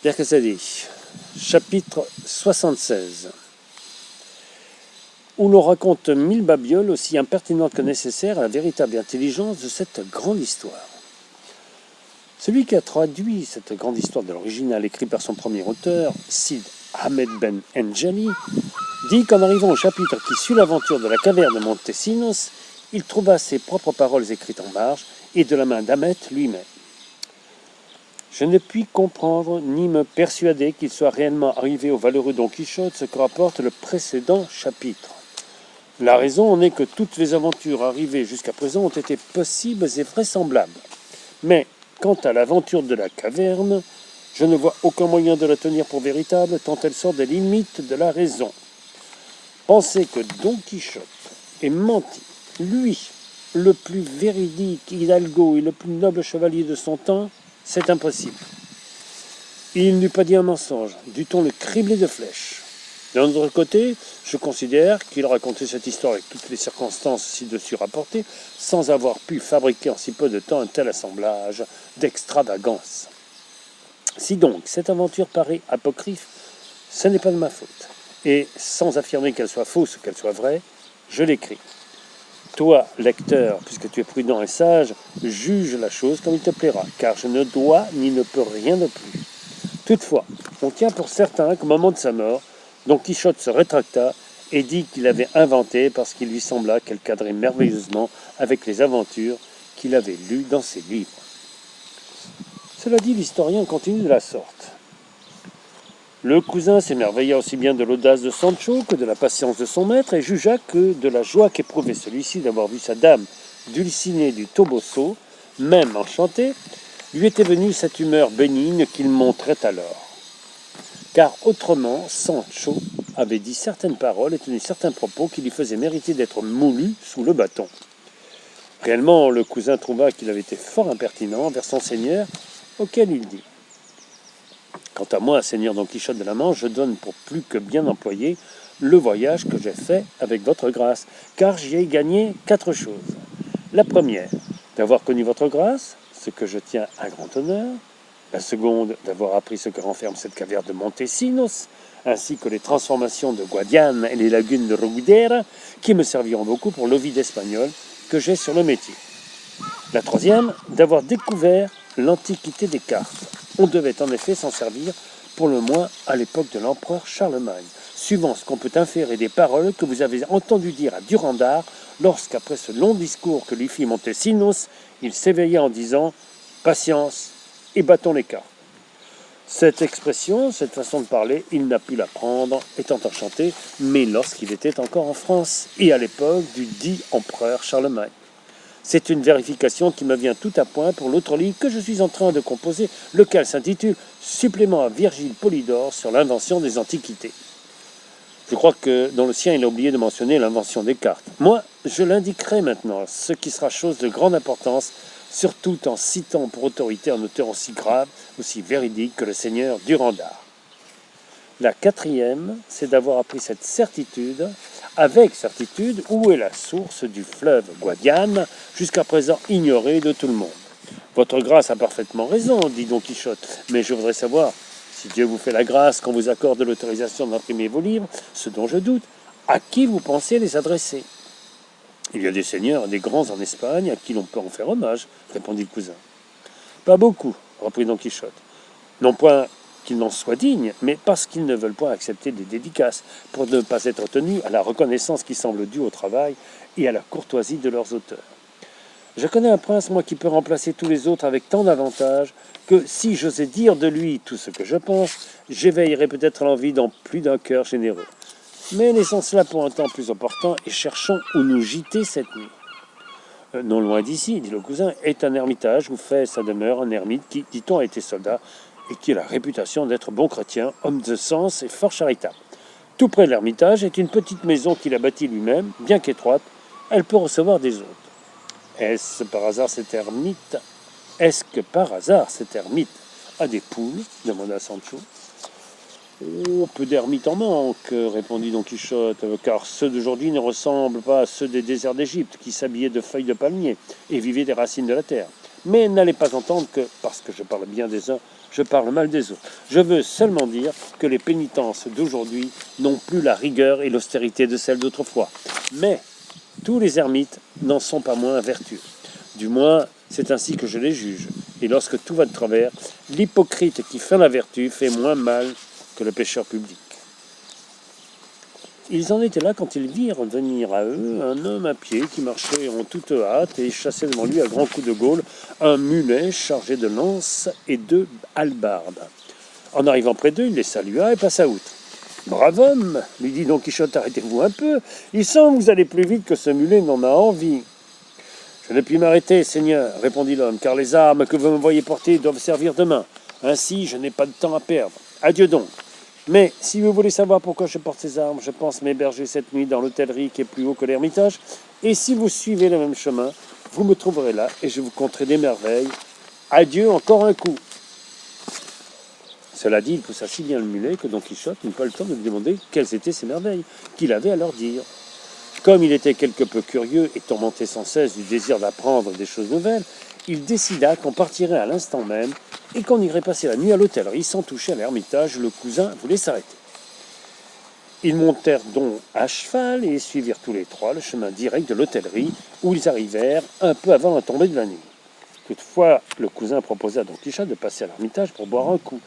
Bien que ça dit, chapitre 76, où l'on raconte 1000 babioles aussi impertinentes que nécessaires à la véritable intelligence de cette grande histoire. Celui qui a traduit cette grande histoire de l'original écrit par son premier auteur, Sid Ahmed Ben Enjali, dit qu'en arrivant au chapitre qui suit l'aventure de la caverne de Montesinos, il trouva ses propres paroles écrites en marge et de la main d'Ahmet lui-même. Je ne puis comprendre ni me persuader qu'il soit réellement arrivé au valeureux Don Quichotte ce que rapporte le précédent chapitre. La raison en est que toutes les aventures arrivées jusqu'à présent ont été possibles et vraisemblables. Mais, quant à l'aventure de la caverne, je ne vois aucun moyen de la tenir pour véritable tant elle sort des limites de la raison. Penser que Don Quichotte ait menti, lui, le plus véridique hidalgo et le plus noble chevalier de son temps, c'est impossible. Il n'eût pas dit un mensonge, dût-on le cribler de flèches. D'un autre côté, je considère qu'il racontait cette histoire avec toutes les circonstances ci-dessus rapportées, sans avoir pu fabriquer en si peu de temps un tel assemblage d'extravagance. Si donc cette aventure paraît apocryphe, ce n'est pas de ma faute. Et sans affirmer qu'elle soit fausse ou qu'elle soit vraie, je l'écris. Toi, lecteur, puisque tu es prudent et sage, juge la chose comme il te plaira, car je ne dois ni ne peux rien de plus. Toutefois, on tient pour certain qu'au moment de sa mort, Don Quichotte se rétracta et dit qu'il avait inventé parce qu'il lui sembla qu'elle cadrait merveilleusement avec les aventures qu'il avait lues dans ses livres. Cela dit, l'historien continue de la sorte. Le cousin s'émerveilla aussi bien de l'audace de Sancho que de la patience de son maître et jugea que de la joie qu'éprouvait celui-ci d'avoir vu sa dame Dulcinée du Toboso, même enchantée, lui était venue cette humeur bénigne qu'il montrait alors. Car autrement, Sancho avait dit certaines paroles et tenu certains propos qui lui faisaient mériter d'être moulu sous le bâton. Réellement, le cousin trouva qu'il avait été fort impertinent envers son seigneur, auquel il dit: quant à moi, seigneur Don Quichotte de la Manche, je donne pour plus que bien employé le voyage que j'ai fait avec votre grâce, car j'y ai gagné 4 choses. La première, d'avoir connu votre grâce, ce que je tiens à grand honneur. La seconde, d'avoir appris ce que renferme cette caverne de Montesinos, ainsi que les transformations de Guadiana et les lagunes de Rugudera, qui me serviront beaucoup pour l'Ovide espagnol que j'ai sur le métier. La troisième, d'avoir découvert l'antiquité des cartes. On devait en effet s'en servir, pour le moins à l'époque de l'empereur Charlemagne, suivant ce qu'on peut inférer des paroles que vous avez entendu dire à Durandard, lorsqu'après ce long discours que lui fit Montesinos, il s'éveilla en disant « Patience et battons les cartes ». Cette expression, cette façon de parler, il n'a pu l'apprendre, étant enchanté, mais lorsqu'il était encore en France, et à l'époque du dit empereur Charlemagne. C'est une vérification qui me vient tout à point pour l'autre livre que je suis en train de composer, lequel s'intitule « Supplément à Virgile Polydore sur l'invention des antiquités ». Je crois que dans le sien, il a oublié de mentionner l'invention des cartes. Moi, je l'indiquerai maintenant, ce qui sera chose de grande importance, surtout en citant pour autorité un auteur aussi grave, aussi véridique que le seigneur Durandard. La quatrième, c'est d'avoir appris cette certitude, avec certitude, où est la source du fleuve Guadiana, jusqu'à présent ignorée de tout le monde. Votre grâce a parfaitement raison, dit Don Quichotte, mais je voudrais savoir, si Dieu vous fait la grâce qu'on vous accorde l'autorisation d'imprimer vos livres, ce dont je doute, à qui vous pensez les adresser? Il y a des seigneurs, des grands en Espagne, à qui l'on peut en faire hommage, répondit le cousin. Pas beaucoup, reprit Don Quichotte. Non point qu'ils n'en soient dignes, mais parce qu'ils ne veulent point accepter des dédicaces, pour ne pas être tenus à la reconnaissance qui semble due au travail et à la courtoisie de leurs auteurs. Je connais un prince, moi, qui peut remplacer tous les autres avec tant d'avantages, que si j'osais dire de lui tout ce que je pense, j'éveillerais peut-être l'envie dans plus d'un cœur généreux. Mais laissons cela pour un temps plus opportun et cherchons où nous gîter cette nuit. Non loin d'ici, dit le cousin, est un ermitage où fait sa demeure un ermite qui, dit-on, a été soldat et qui a la réputation d'être bon chrétien, homme de sens et fort charitable. Tout près de l'ermitage est une petite maison qu'il a bâtie lui-même, bien qu'étroite, elle peut recevoir des hôtes. Est-ce que par hasard cet ermite a des poules demanda Sancho. Oh, peu d'ermites en manque, répondit Don Quichotte, car ceux d'aujourd'hui ne ressemblent pas à ceux des déserts d'Égypte, qui s'habillaient de feuilles de palmier et vivaient des racines de la terre. Mais n'allez pas entendre que, parce que je parle bien des uns, je parle mal des autres. Je veux seulement dire que les pénitences d'aujourd'hui n'ont plus la rigueur et l'austérité de celles d'autrefois. Mais tous les ermites n'en sont pas moins vertueux. Du moins, c'est ainsi que je les juge. Et lorsque tout va de travers, l'hypocrite qui fait la vertu fait moins mal que le pécheur public. Ils en étaient là quand ils virent venir à eux un homme à pied qui marchait en toute hâte et chassait devant lui à grands coups de gaule un mulet chargé de lances et de hallebardes. En arrivant près d'eux, il les salua et passa outre. « Brave homme, lui dit Don Quichotte, arrêtez-vous un peu. Il semble que vous allez plus vite que ce mulet n'en a envie. »« Je ne puis m'arrêter, Seigneur, répondit l'homme, car les armes que vous me voyez porter doivent servir demain. Ainsi, je n'ai pas de temps à perdre. Adieu donc. Mais si vous voulez savoir pourquoi je porte ces armes, je pense m'héberger cette nuit dans l'hôtellerie qui est plus haut que l'Ermitage. Et si vous suivez le même chemin, vous me trouverez là et je vous conterai des merveilles. Adieu encore un coup. » Cela dit, il poussa si bien le mulet que Don Quichotte n'eut pas le temps de lui demander quelles étaient ces merveilles qu'il avait à leur dire. Comme il était quelque peu curieux et tourmenté sans cesse du désir d'apprendre des choses nouvelles, il décida qu'on partirait à l'instant même et qu'on irait passer la nuit à l'hôtellerie sans toucher à l'Ermitage. Le cousin voulait s'arrêter. Ils montèrent donc à cheval et suivirent tous les trois le chemin direct de l'hôtellerie où ils arrivèrent un peu avant la tombée de la nuit. Toutefois, le cousin proposa à Don Quichotte de passer à l'Ermitage pour boire un coup.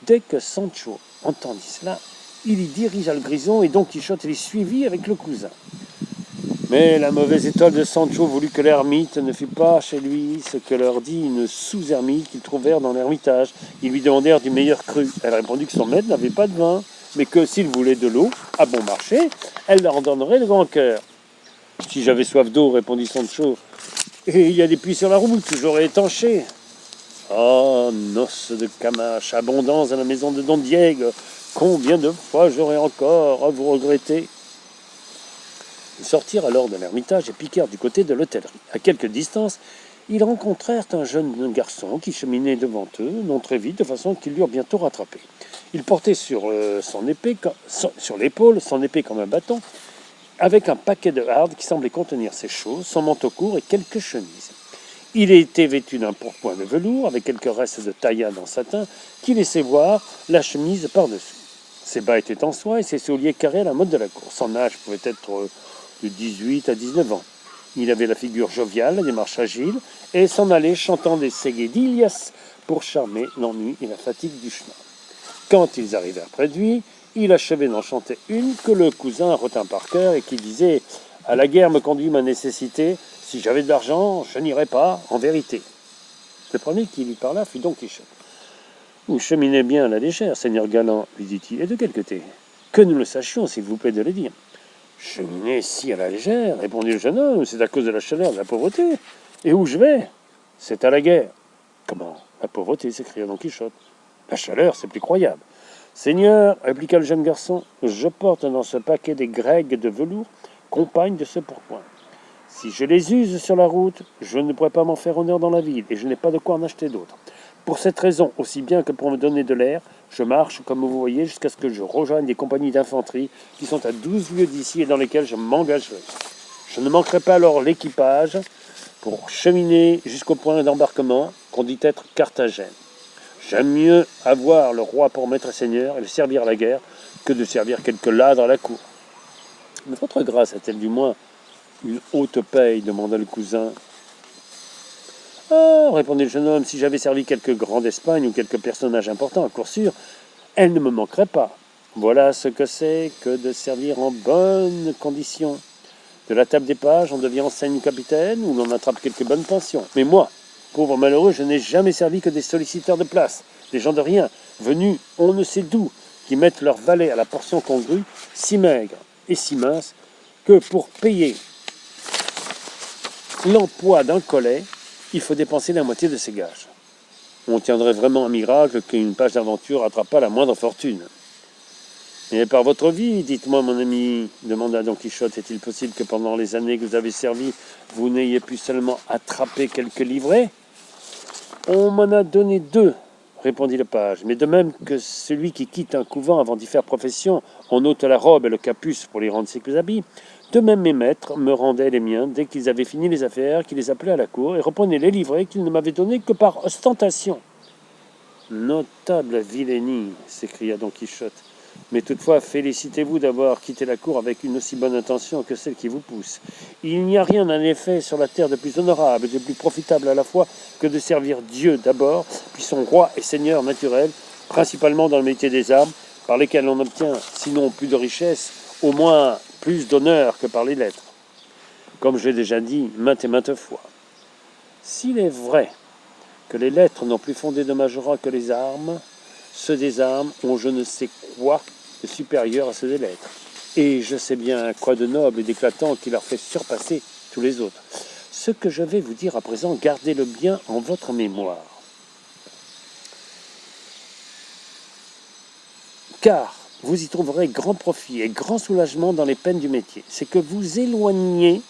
Dès que Sancho entendit cela, il y dirigea le grison et Don Quichotte l'y suivit avec le cousin. Mais la mauvaise étoile de Sancho voulut que l'ermite ne fût pas chez lui ce que leur dit une sous-ermite qu'ils trouvèrent dans l'ermitage. Ils lui demandèrent du meilleur cru. Elle répondit que son maître n'avait pas de vin, mais que s'il voulait de l'eau, à bon marché, elle leur en donnerait de grand cœur. « Si j'avais soif d'eau, répondit Sancho, et il y a des puits sur la route, j'aurais étanché. »« Oh, noces de Camache, abondance à la maison de Don Diego, combien de fois j'aurais encore à vous regretter. » Ils sortirent alors de l'ermitage et piquèrent du côté de l'hôtellerie. À quelque distance, ils rencontrèrent un jeune garçon qui cheminait devant eux, non très vite, de façon qu'ils l'eurent bientôt rattrapé. Il portait sur l'épaule son épée comme un bâton, avec un paquet de hardes qui semblait contenir ses choses, son manteau court et quelques chemises. Il était vêtu d'un pourpoint de velours, avec quelques restes de taillade en satin, qui laissaient voir la chemise par-dessus. Ses bas étaient en soie et ses souliers carrés à la mode de la cour. Son âge pouvait être de 18 à 19 ans. Il avait la figure joviale, la démarche agile, et s'en allait chantant des seguedillas pour charmer l'ennui et la fatigue du chemin. Quand ils arrivèrent près de lui, il achevait d'en chanter une que le cousin retint par cœur et qui disait « À la guerre me conduit ma nécessité, si j'avais de l'argent, je n'irais pas, en vérité. » Le premier qui lui parla fut Don Quichotte. « Vous cheminez bien à la légère, seigneur galant, lui dit-il, et de quel côté ? Que nous le sachions, s'il vous plaît de le dire. » « Cheminer si à la légère, répondit le jeune homme, c'est à cause de la chaleur et de la pauvreté. Et où je vais ? C'est à la guerre. » « Comment ? La pauvreté, s'écria Don Quichotte. La chaleur, c'est plus croyable. »« Seigneur, répliqua le jeune garçon, je porte dans ce paquet des grègues de velours, compagne de ce pourpoint. Si je les use sur la route, je ne pourrai pas m'en faire honneur dans la ville, et je n'ai pas de quoi en acheter d'autres. Pour cette raison, aussi bien que pour me donner de l'air, je marche, comme vous voyez, jusqu'à ce que je rejoigne des compagnies d'infanterie qui sont à 12 lieues d'ici et dans lesquelles je m'engagerai. Je ne manquerai pas alors l'équipage pour cheminer jusqu'au point d'embarquement qu'on dit être Carthagène. J'aime mieux avoir le roi pour maître et seigneur et le servir à la guerre que de servir quelques ladres à la cour. » « Mais votre grâce a-t-elle du moins une haute paye ? Demanda le cousin. « Ah, répondit le jeune homme, si j'avais servi quelques grands d'Espagne ou quelques personnages importants à cour sûre, elle ne me manquerait pas. Voilà ce que c'est que de servir en bonnes conditions. De la table des pages, on devient enseigne capitaine ou l'on attrape quelques bonnes pensions. Mais moi, pauvre malheureux, je n'ai jamais servi que des solliciteurs de place, des gens de rien, venus on ne sait d'où, qui mettent leur valet à la portion congrue, si maigre et si mince, que pour payer l'emploi d'un collet, il faut dépenser la moitié de ses gages. On tiendrait vraiment un miracle qu'une page d'aventure attrapât la moindre fortune. » « Et par votre vie, dites-moi, mon ami, demanda Don Quichotte, est-il possible que pendant les années que vous avez servi, vous n'ayez pu seulement attraper quelques livrets ? » ?»« On m'en a donné 2, répondit le page, mais de même que celui qui quitte un couvent avant d'y faire profession, on ôte la robe et le capuce pour lui rendre ses habits, De même, mes maîtres me rendaient les miens dès qu'ils avaient fini les affaires, qu'ils les appelaient à la cour et reprenaient les livrets qu'ils ne m'avaient donnés que par ostentation. Notable vilainie, s'écria Don Quichotte. Mais toutefois, félicitez-vous d'avoir quitté la cour avec une aussi bonne intention que celle qui vous pousse. Il n'y a rien en effet sur la terre de plus honorable et de plus profitable à la fois que de servir Dieu d'abord, puis son roi et seigneur naturel, principalement dans le métier des armes, par lesquels on obtient, sinon plus de richesse, au moins plus d'honneur que par les lettres. Comme je l'ai déjà dit maintes et maintes fois, s'il est vrai que les lettres n'ont plus fondé de majorat que les armes, ceux des armes ont je ne sais quoi de supérieur à ceux des lettres. Et je sais bien quoi de noble et d'éclatant qui leur fait surpasser tous les autres. Ce que je vais vous dire à présent, gardez-le bien en votre mémoire. Car vous y trouverez grand profit et grand soulagement dans les peines du métier. C'est que vous éloignez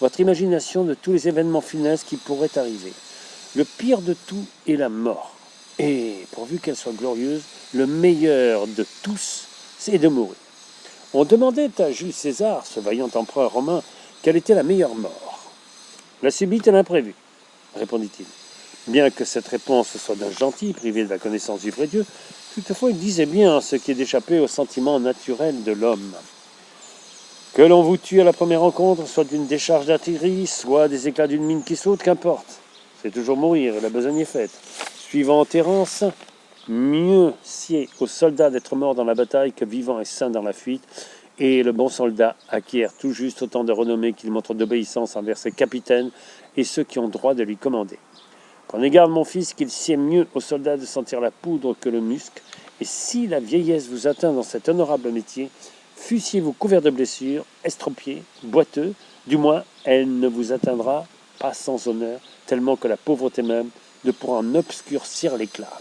votre imagination de tous les événements funestes qui pourraient arriver. Le pire de tout est la mort. Et, pourvu qu'elle soit glorieuse, le meilleur de tous, c'est de mourir. On demandait à Jules César, ce vaillant empereur romain, quelle était la meilleure mort. La subite et l'imprévue, répondit-il. Bien que cette réponse soit d'un gentil privé de la connaissance du vrai Dieu, toutefois il disait bien ce qui est d'échapper au sentiment naturel de l'homme. Que l'on vous tue à la première rencontre, soit d'une décharge d'artillerie, soit des éclats d'une mine qui saute, qu'importe. C'est toujours mourir, et la besogne est faite. Suivant Terence, mieux sied aux soldats d'être morts dans la bataille que vivants et sains dans la fuite, et le bon soldat acquiert tout juste autant de renommée qu'il montre d'obéissance envers ses capitaines et ceux qui ont droit de lui commander. Prenez garde, mon fils, qu'il sied mieux aux soldats de sentir la poudre que le musc, et si la vieillesse vous atteint dans cet honorable métier, fussiez-vous couvert de blessures, estropiés, boiteux, du moins elle ne vous atteindra pas sans honneur, tellement que la pauvreté même ne pourra en obscurcir l'éclat.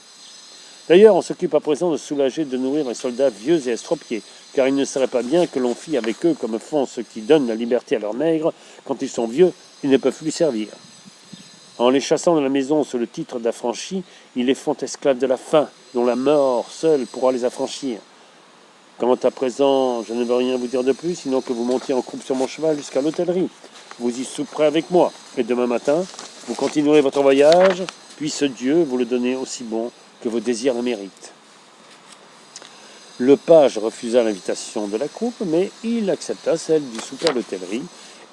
D'ailleurs, on s'occupe à présent de soulager, de nourrir les soldats vieux et estropiés, car il ne serait pas bien que l'on fît avec eux comme font ceux qui donnent la liberté à leurs nègres quand ils sont vieux et ne peuvent plus servir. En les chassant de la maison sous le titre d'affranchis, ils les font esclaves de la faim, dont la mort seule pourra les affranchir. Quant à présent, je ne veux rien vous dire de plus, sinon que vous montiez en croupe sur mon cheval jusqu'à l'hôtellerie. Vous y souperez avec moi, et demain matin, vous continuerez votre voyage, puisse Dieu vous le donner aussi bon que vos désirs le méritent. Le page refusa l'invitation de la croupe, mais il accepta celle du souper à l'hôtellerie,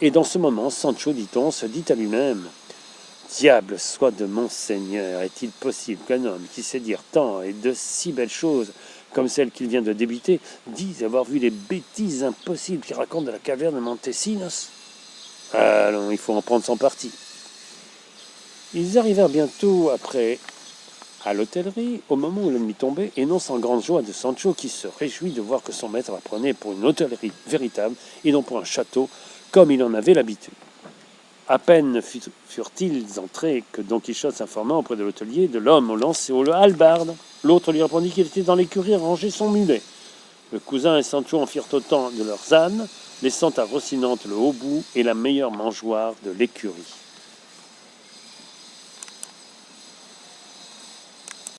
et dans ce moment, Sancho, dit-on, se dit à lui-même « Diable soit de mon Seigneur, est-il possible qu'un homme qui sait dire tant et de si belles choses comme celle qu'il vient de débiter, dise avoir vu les bêtises impossibles qu'il raconte de la caverne de Montesinos ? Allons, il faut en prendre son parti. » Ils arrivèrent bientôt après à l'hôtellerie, au moment où la nuit tombait, et non sans grande joie de Sancho, qui se réjouit de voir que son maître la prenait pour une hôtellerie véritable, et non pour un château, comme il en avait l'habitude. À peine furent-ils entrés que Don Quichotte s'informa auprès de l'hôtelier de l'homme au lance et au hallebarde. L'autre lui répondit qu'il était dans l'écurie à ranger son mulet. Le cousin et Sancho en firent autant de leurs ânes, laissant à Rocinante le haut bout et la meilleure mangeoire de l'écurie.